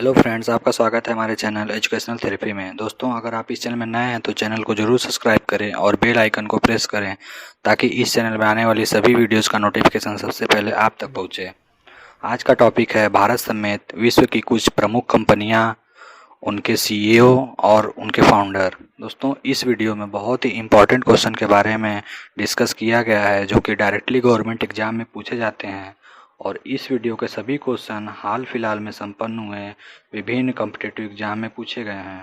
Hello friends, आपका स्वागत है हमारे चैनल एजुकेशनल थेरेपी में। दोस्तों, अगर आप इस चैनल में नए हैं तो चैनल को जरूर सब्सक्राइब करें और बेल आइकन को प्रेस करें ताकि इस चैनल में आने वाली सभी वीडियोस का नोटिफिकेशन सबसे पहले आप तक पहुंचे। आज का टॉपिक है भारत समेत विश्व की कुछ प्रमुख कंपनियां, उनके सीईओ और उनके फाउंडर। दोस्तों, इस वीडियो में बहुत ही इंपॉर्टेंट क्वेश्चन के बारे में डिस्कस किया गया है जो कि डायरेक्टली गवर्नमेंट एग्जाम में पूछे जाते हैं। और इस वीडियो के सभी क्वेश्चन हाल फिलहाल में संपन्न हुए विभिन्न कॉम्पिटिटिव एग्जाम में पूछे गए हैं।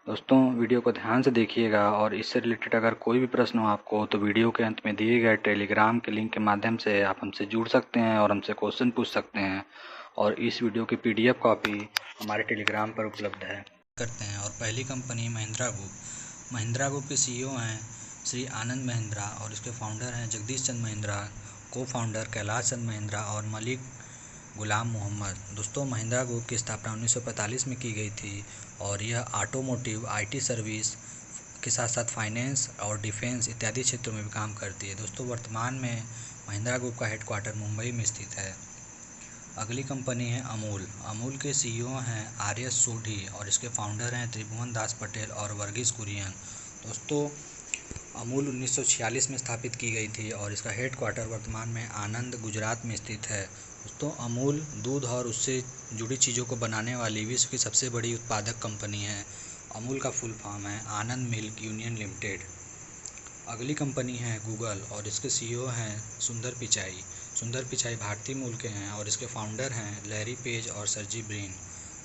दोस्तों, वीडियो को ध्यान से देखिएगा और इससे रिलेटेड अगर कोई भी प्रश्न हो आपको तो वीडियो के अंत में दिए गए टेलीग्राम के लिंक के माध्यम से आप हमसे जुड़ सकते हैं और हमसे क्वेश्चन पूछ सकते हैं। और इस वीडियो की पीडीएफ कॉपी हमारे टेलीग्राम पर उपलब्ध है। करते हैं और पहली company Mahindra group. Mahindra group के सीईओ हैं श्री आनंद महिंद्रा और इसके फाउंडर हैं जगदीश चंद्र महिंद्रा, को फाउंडर कैलाश चंद्र महिंद्रा और मलिक गुलाम मोहम्मद। दोस्तों, महिंद्रा ग्रुप की स्थापना 1945 में की गई थी और यह ऑटोमोटिव, आईटी सर्विस के साथ साथ फाइनेंस और डिफेंस इत्यादि क्षेत्रों में भी काम करती है। दोस्तों, वर्तमान में महिंद्रा ग्रुप का हेडक्वार्टर मुंबई में स्थित है। अगली कंपनी है अमूल। अमूल के सीईओ हैं आर एस सोढी और इसके फाउंडर हैं त्रिभुवन दास पटेल और वर्गीस कुरियन। दोस्तों, अमूल 1946 में स्थापित की गई थी और इसका हेडक्वार्टर वर्तमान में आनंद, गुजरात में स्थित है। दोस्तों, अमूल दूध और उससे जुड़ी चीज़ों को बनाने वाली विश्व की सबसे बड़ी उत्पादक कंपनी है। अमूल का फुल फॉर्म है आनंद मिल्क यूनियन लिमिटेड। अगली कंपनी है गूगल और इसके सीईओ हैं सुंदर पिचाई। सुंदर पिचाई भारतीय मूल के हैं और इसके फाउंडर हैं लैरी पेज और सर्जी ब्रिन।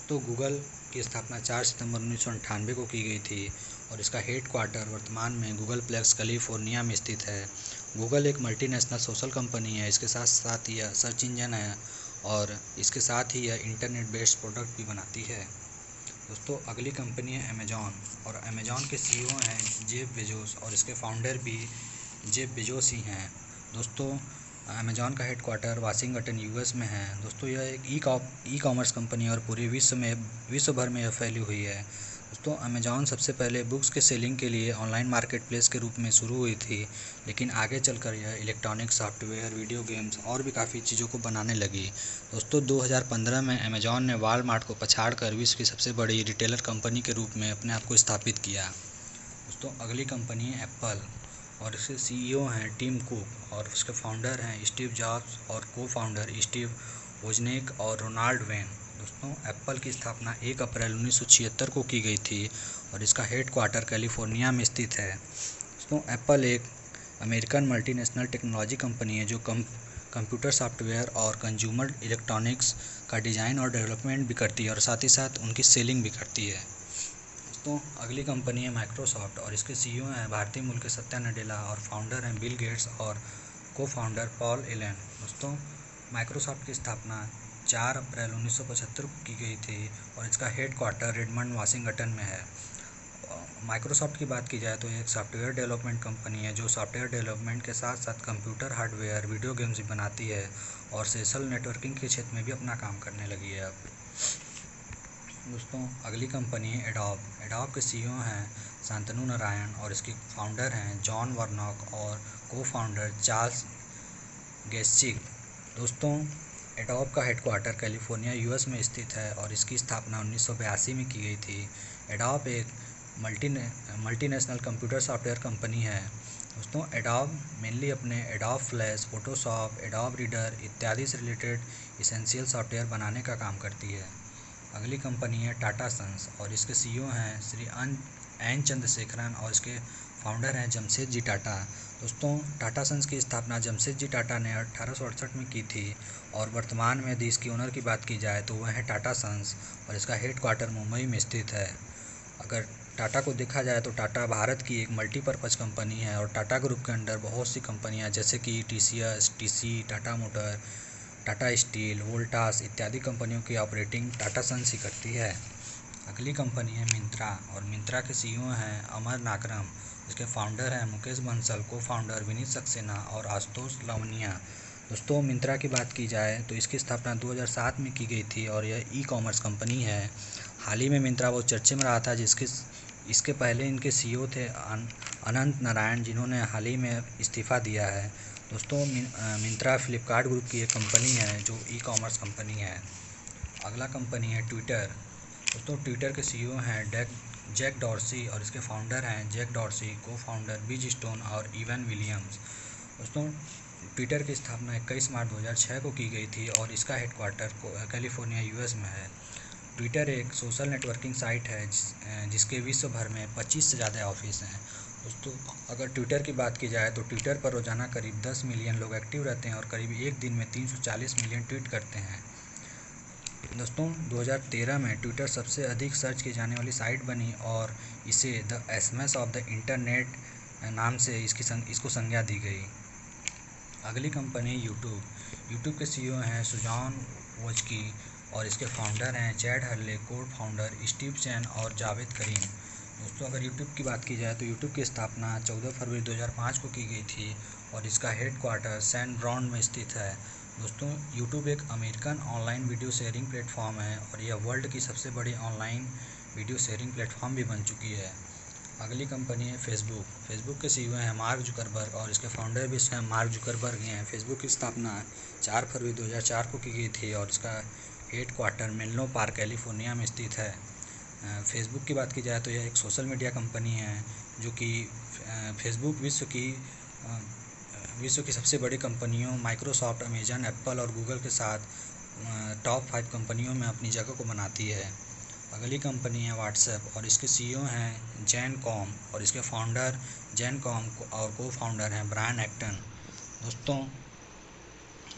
तो गूगल की स्थापना 4 सितंबर 1998 को की गई थी और इसका हेडक्वार्टर वर्तमान में गूगल प्लेक्स कैलिफोर्निया में स्थित है। गूगल एक मल्टीनेशनल सोशल कंपनी है। इसके साथ साथ यह सर्च इंजन है और इसके साथ ही यह इंटरनेट बेस्ड प्रोडक्ट भी बनाती है। दोस्तों, अगली कंपनी है अमेजॉन और अमेजॉन के सीईओ हैं जेफ बेजोस और इसके फाउंडर भी जेफ बेजोस ही हैं। दोस्तों, अमेजॉन का हेडक्वार्टर वाशिंगटन यूएस में है। दोस्तों, यह एक ई कॉमर्स कंपनी और पूरे विश्व भर में यह फैली हुई है। दोस्तों, अमेजॉन सबसे पहले बुक्स के सेलिंग के लिए ऑनलाइन मार्केट प्लेस के रूप में शुरू हुई थी, लेकिन आगे चलकर यह इलेक्ट्रॉनिक सॉफ्टवेयर, वीडियो गेम्स और भी काफ़ी चीज़ों को बनाने लगी। दोस्तों, 2015 में अमेजॉन ने वॉलमार्ट को पछाड़कर विश्व की सबसे बड़ी रिटेलर कंपनी के रूप में अपने आप को स्थापित किया। दोस्तों, अगली कंपनी है एप्पल और इसके सीईओ हैं टिम कुक और उसके फाउंडर हैं स्टीव जॉब्स और को फाउंडर स्टीव वोजनिक और रोनाल्ड वेन। दोस्तों, एप्पल की स्थापना 1 अप्रैल 1976 को की गई थी और इसका हेडक्वार्टर कैलिफोर्निया में स्थित है। दोस्तों, एप्पल एक अमेरिकन मल्टीनेशनल टेक्नोलॉजी कंपनी है जो कंप्यूटर सॉफ्टवेयर और कंज्यूमर इलेक्ट्रॉनिक्स का डिज़ाइन और डेवलपमेंट भी करती है और साथ ही साथ उनकी सेलिंग भी करती है। दोस्तों, अगली कंपनी है माइक्रोसॉफ्ट और इसके सीईओ हैं भारतीय मूल के सत्या नडेला और फाउंडर हैं बिल गेट्स और को फाउंडर पॉल एलन। दोस्तों, माइक्रोसॉफ्ट की स्थापना 4 अप्रैल 1975 को की गई थी और इसका हेडक्वार्टर रेडमंड वाशिंगटन में है। माइक्रोसॉफ्ट की बात की जाए तो एक सॉफ्टवेयर डेवलपमेंट कंपनी है जो सॉफ्टवेयर डेवलपमेंट के साथ साथ कंप्यूटर हार्डवेयर, वीडियो गेम्स भी बनाती है और सोशल नेटवर्किंग के क्षेत्र में भी अपना काम करने लगी है अब। दोस्तों, अगली कंपनी है एडोब। एडोब के सीईओ हैं शांतनु नारायण और इसके फाउंडर हैं जॉन वर्नॉक और को फाउंडर चार्ल्स गेस्चिक। दोस्तों, एडोब का हेडक्वार्टर कैलिफोर्निया यूएस में स्थित है और इसकी स्थापना 1982 में की गई थी। एडोब एक मल्टीनेशनल कंप्यूटर सॉफ्टवेयर कंपनी है। दोस्तों, एडोब मेनली अपने adobe flash, Photoshop, adobe reader इत्यादि से रिलेटेड इसेंशियल सॉफ्टवेयर बनाने का काम करती है। अगली कंपनी है टाटा सन्स और इसके सीईओ हैं श्री एन चंद्रशेखरन और इसके फाउंडर हैं जमशेदजी टाटा। दोस्तों, टाटा सन्स की स्थापना जमशेदजी टाटा ने 1868 में की थी और वर्तमान में यदि इसकी ओनर की बात की जाए तो वह है टाटा सन्स और इसका हेडक्वार्टर मुंबई में स्थित है। अगर टाटा को देखा जाए तो टाटा भारत की एक मल्टीपर्पज़ कंपनी है और टाटा ग्रुप के अंडर बहुत सी कंपनियां जैसे कि TCS, TC, Tata motor, Tata steel, Voltas इत्यादि कंपनियों की ऑपरेटिंग टाटा सन्स ही करती है। अगली कंपनी है मिंत्रा और मिंत्रा के सीईओ हैं अमर नागरम। इसके फाउंडर हैं मुकेश बंसल, को फाउंडर विनीत सक्सेना और आशुतोष लवनिया। दोस्तों, मिंत्रा की बात की जाए तो इसकी स्थापना 2007 में की गई थी और यह ई कॉमर्स कंपनी है। हाल ही में मिंत्रा बहुत चर्चे में रहा था इसके पहले इनके सीईओ थे अनंत नारायण, जिन्होंने हाल ही में इस्तीफ़ा दिया है। दोस्तों, मिंत्रा फ्लिपकार्ट ग्रुप की एक कंपनी है जो ई कॉमर्स कंपनी है। अगला कंपनी है ट्विटर। दोस्तों ट्विटर के सीईओ हैं जैक डॉर्सी और इसके फाउंडर हैं जैक डॉर्सी, को फाउंडर बीज स्टोन और इवन विलियम्स। दोस्तों ट्विटर की स्थापना 21 मार्च 2006 को की गई थी और इसका हेडक्वार्टर कैलिफोर्निया यूएस में है। ट्विटर एक सोशल नेटवर्किंग साइट है जिसके विश्व भर में 25 से ज़्यादा ऑफिस हैं। दोस्तों अगर ट्विटर की बात की जाए तो ट्विटर पर रोज़ाना करीब 10 मिलियन लोग एक्टिव रहते हैं और करीब एक दिन में 340 मिलियन ट्वीट करते हैं। दोस्तों 2013 में ट्विटर सबसे अधिक सर्च की जाने वाली साइट बनी और इसे the SMS of the internet नाम से इसको संज्ञा दी गई। अगली कंपनी यूट्यूब के सीईओ हैं सुजान वोज्की और इसके फाउंडर हैं चैड हर्ले, को फाउंडर स्टीव चैन और जावेद करीम। दोस्तों अगर यूट्यूब की बात की जाए तो यूट्यूब की स्थापना 14 फरवरी 2005 को की गई थी और इसका हेडक्वार्टर सैन ब्राउन में स्थित है। दोस्तों यूट्यूब एक American online video sharing platform है और यह वर्ल्ड की सबसे बड़ी ऑनलाइन वीडियो शेयरिंग प्लेटफॉर्म भी बन चुकी है। अगली कंपनी है फेसबुक के सीईओ हैं मार्क जुकरबर्ग और इसके फाउंडर भी स्वयं मार्क जुकरबर्ग ही हैं। फेसबुक की स्थापना 4 फरवरी 2004 को की गई थी और इसका हेडक्वार्टर मेनलो पार्क कैलिफोर्निया में स्थित है। फेसबुक की बात की जाए तो यह एक सोशल मीडिया कंपनी है जो कि फेसबुक विश्व की सबसे बड़ी कंपनियों माइक्रोसॉफ्ट, अमेजन, एप्पल और गूगल के साथ टॉप 5 कंपनियों में अपनी जगह को बनाती है। अगली कंपनी है व्हाट्सएप और इसके सीईओ हैं जैन कॉम और इसके फाउंडर जैन कॉम और को फाउंडर हैं ब्रायन एक्टन। दोस्तों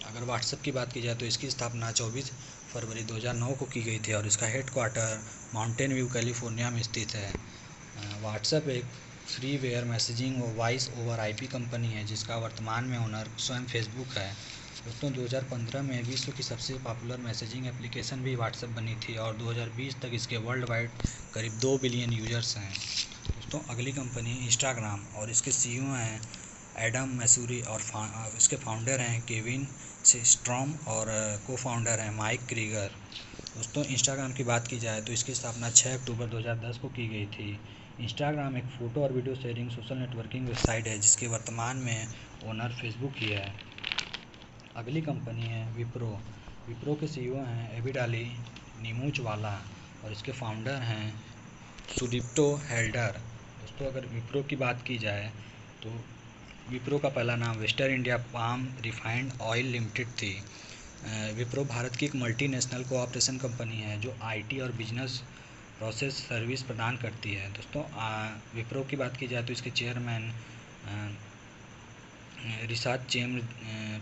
अगर व्हाट्सएप की बात की जाए तो इसकी स्थापना 24 फरवरी 2009 को की गई थी और इसका हेडक्वार्टर माउंटेन व्यू कैलिफोर्निया में स्थित है। व्हाट्सएप एक फ्रीवेयर मैसेजिंग और वॉइस ओवर आईपी कंपनी है जिसका वर्तमान में ओनर स्वयं फेसबुक है। दोस्तों 2015 में विश्व की सबसे पॉपुलर मैसेजिंग एप्लीकेशन भी व्हाट्सएप बनी थी और 2020 तक इसके वर्ल्ड वाइड करीब 2 बिलियन यूजर्स हैं। दोस्तों अगली कंपनी इंस्टाग्राम और इसके सीईओ हैं एडम मैसूरी और इसके फाउंडर हैं केविन सिस्ट्रॉम और को फाउंडर हैं माइक क्रीगर। दोस्तों इंस्टाग्राम की बात की जाए तो इसकी स्थापना 6 अक्टूबर 2010 को की गई थी। इंस्टाग्राम एक फ़ोटो और video sharing social networking website है जिसके वर्तमान में ओनर फेसबुक ही है। अगली कंपनी है विप्रो के सीईओ हैं एबिडाली नीमूचवाला और इसके फाउंडर हैं सुदीप्तो हेल्डर। दोस्तों अगर विप्रो की बात की जाए तो विप्रो का पहला नाम western India palm refined oil limited थी। विप्रो भारत की एक मल्टीनेशनल कोऑपरेशन कंपनी है जो आईटी और बिजनेस प्रोसेस सर्विस प्रदान करती है। दोस्तों विप्रो की बात की जाए तो इसके चेयरमैन रिसात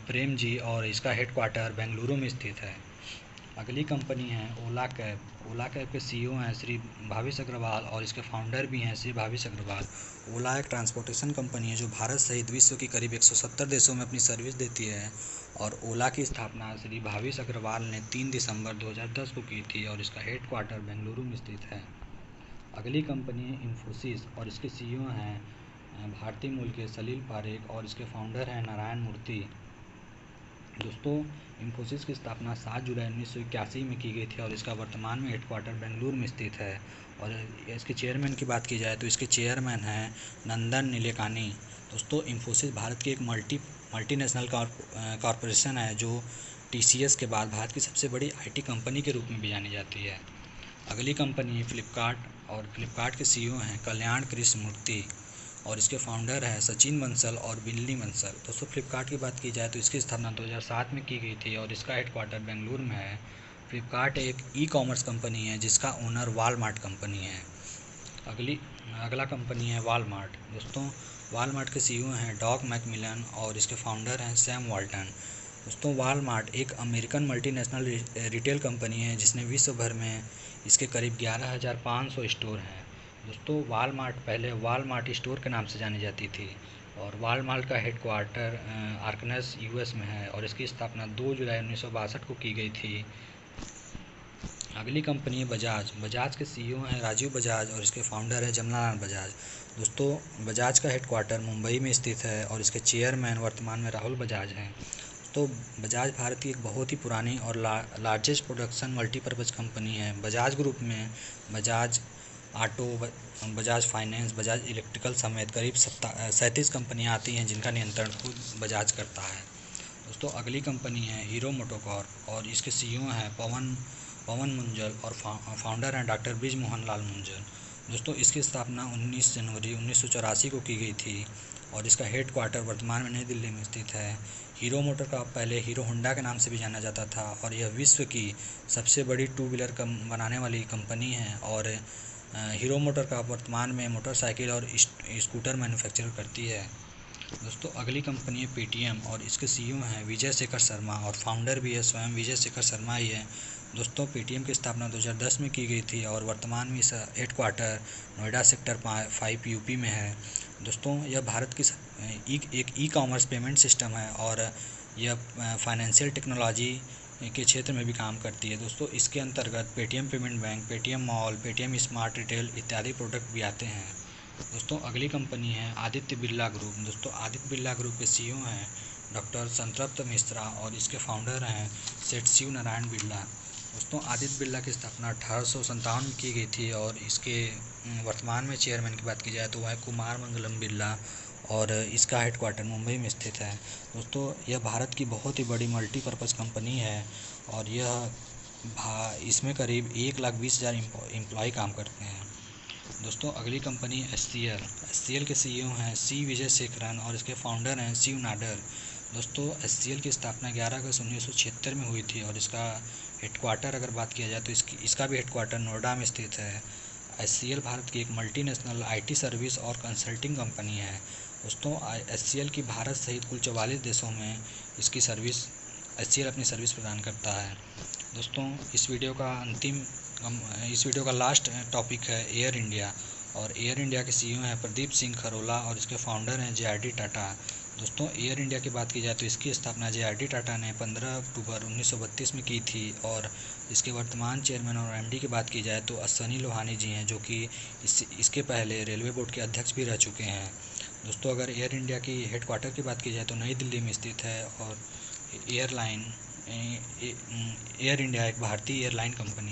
प्रेम जी और इसका हेडक्वार्टर बेंगलुरु में स्थित है। अगली कंपनी है ओला कैब के सीईओ हैं श्री भाविश अग्रवाल और इसके फाउंडर भी हैं श्री भाविश अग्रवाल। ओला एक ट्रांसपोर्टेशन कंपनी है जो भारत सहित विश्व के करीब 170 देशों में अपनी सर्विस देती है और ओला की स्थापना श्री भाविश अग्रवाल ने 3 दिसंबर 2010 को की थी और इसका हेडक्वार्टर बेंगलुरु में स्थित है। अगली कंपनी है इन्फोसिस और इसके सीईओ हैं भारतीय मूल के सलील पारेख और इसके फाउंडर हैं नारायण मूर्ति। दोस्तों इन्फोसिस की स्थापना 7 जुलाई 1981 में की गई थी और इसका वर्तमान में हेडक्वार्टर बेंगलुरु में स्थित है। और इसके चेयरमैन की बात की जाए तो इसके चेयरमैन हैं नंदन नीलेकानी। दोस्तों इन्फोसिस भारत की एक मल्टीनेशनल कॉरपोरेशन है जो टीसीएस के बाद भारत की सबसे बड़ी आईटी कंपनी के रूप में भी जानी जाती है। अगली कंपनी है फ्लिपकार्ट और फ्लिपकार्ट के सीईओ हैं कल्याण कृष्णमूर्ति और इसके फाउंडर हैं सचिन बंसल और बिल्ली बंसल। दोस्तों फ्लिपकार्ट की बात की जाए तो इसकी स्थापना 2007 में की गई थी और इसका हेडक्वार्टर बेंगलुरु में है। फ्लिपकार्ट एक ई कॉमर्स कंपनी है जिसका ओनर वॉलमार्ट कंपनी है। अगला कंपनी है वॉलमार्ट। दोस्तों वॉलमार्ट के सीईओ हैं डॉग मैकमिलन और इसके फाउंडर हैं सैम वॉल्टन। दोस्तों वॉलमार्ट एक अमेरिकन मल्टीनेशनल रिटेल कंपनी है जिसने विश्व भर में इसके करीब 11,500 स्टोर हैं। दोस्तों वॉलमार्ट पहले वॉलमार्ट स्टोर के नाम से जानी जाती थी और वॉलमार्ट का हेडक्वार्टर आर्कनस यूएस में है और इसकी स्थापना 2 जुलाई 1962 को की गई थी। अगली कंपनी है बजाज के सीईओ हैं राजीव बजाज और इसके फाउंडर है जमनालाल बजाज। दोस्तों बजाज का हेडक्वार्टर मुंबई में स्थित है और इसके चेयरमैन वर्तमान में राहुल बजाज हैं। तो बजाज भारत की एक बहुत ही पुरानी और लार्जेस्ट प्रोडक्शन मल्टीपर्पज़ कंपनी है। बजाज ग्रुप में Bajaj auto, Bajaj finance, Bajaj electrical समेत करीब 37 कंपनियां आती हैं जिनका नियंत्रण खुद बजाज करता है। दोस्तों अगली कंपनी है हीरो मोटोकॉर्प और इसके सीईओ हैं पवन पवन मुंजल और फाउंडर हैं डॉक्टर ब्रिज मोहन लाल मुंजल। दोस्तों इसकी स्थापना 19 जनवरी 1984 को की गई थी और इसका हेड क्वार्टर वर्तमान में नई दिल्ली में स्थित है। हीरो मोटर का पहले हीरो होंडा के नाम से भी जाना जाता था और यह विश्व की सबसे बड़ी टू व्हीलर बनाने वाली कंपनी है और हीरो मोटर का वर्तमान में मोटरसाइकिल और स्कूटर मैन्युफैक्चर करती है। दोस्तों अगली कंपनी है पेटीएम और इसके सीईओ हैं विजय शेखर शर्मा और फाउंडर भी है स्वयं विजय शेखर शर्मा ही है। दोस्तों पेटीएम की स्थापना 2010 में की गई थी और वर्तमान में इसका head quarter Noida sector 5 UP में है। दोस्तों यह भारत की एक ई कॉमर्स पेमेंट सिस्टम है और यह फाइनेंशियल टेक्नोलॉजी के क्षेत्र में भी काम करती है। दोस्तों इसके अंतर्गत Paytm payment bank, Paytm mall, Paytm smart retail इत्यादि प्रोडक्ट भी आते हैं। दोस्तों अगली कंपनी है आदित्य बिरला ग्रुप। दोस्तों आदित्य बिरला ग्रुप के सीईओ हैं डॉक्टर संतृप्त मिश्रा और इसके फाउंडर हैं सेठ शिव नारायण बिरला। दोस्तों आदित्य बिरला की स्थापना 1857 में की गई थी और इसके वर्तमान में चेयरमैन की बात की जाए तो वह कुमार मंगलम बिरला और इसका हेड क्वार्टर मुंबई में स्थित है। दोस्तों यह भारत की बहुत ही बड़ी मल्टीपर्पज़ कंपनी है और इसमें करीब 1,20,000 एम्प्लॉय काम करते हैं। दोस्तों अगली कंपनी एचसीएल के सीईओ हैं सी विजय शेखरन और इसके फाउंडर हैं शिव नाडर। दोस्तों एचसीएल की स्थापना 11 अगस्त 1976 में हुई थी और इसका हेडक्वार्टर अगर बात किया जाए तो इसका भी हेडक्वार्टर नोएडा में स्थित है। एचसीएल भारत की एक मल्टीनेशनल आईटी सर्विस और कंसल्टिंग कंपनी है। दोस्तों एचसीएल की भारत सहित कुल 44 देशों में एचसीएल अपनी सर्विस प्रदान करता है। दोस्तों इस वीडियो का लास्ट टॉपिक है एयर इंडिया और एयर इंडिया के सीईओ हैं प्रदीप सिंह खरोला और इसके फाउंडर हैं जेआरडी टाटा। दोस्तों एयर इंडिया की बात की जाए तो इसकी स्थापना जेआरडी टाटा ने 15 अक्टूबर 1932 में की थी और इसके वर्तमान चेयरमैन और एमडी की बात की जाए तो अश्वनी लोहानी जी हैं जो कि इसके पहले रेलवे बोर्ड के अध्यक्ष भी रह चुके हैं। दोस्तों अगर एयर इंडिया की हेडक्वार्टर की बात की जाए तो नई दिल्ली में स्थित है और एयर इंडिया एक भारतीय एयरलाइन कंपनी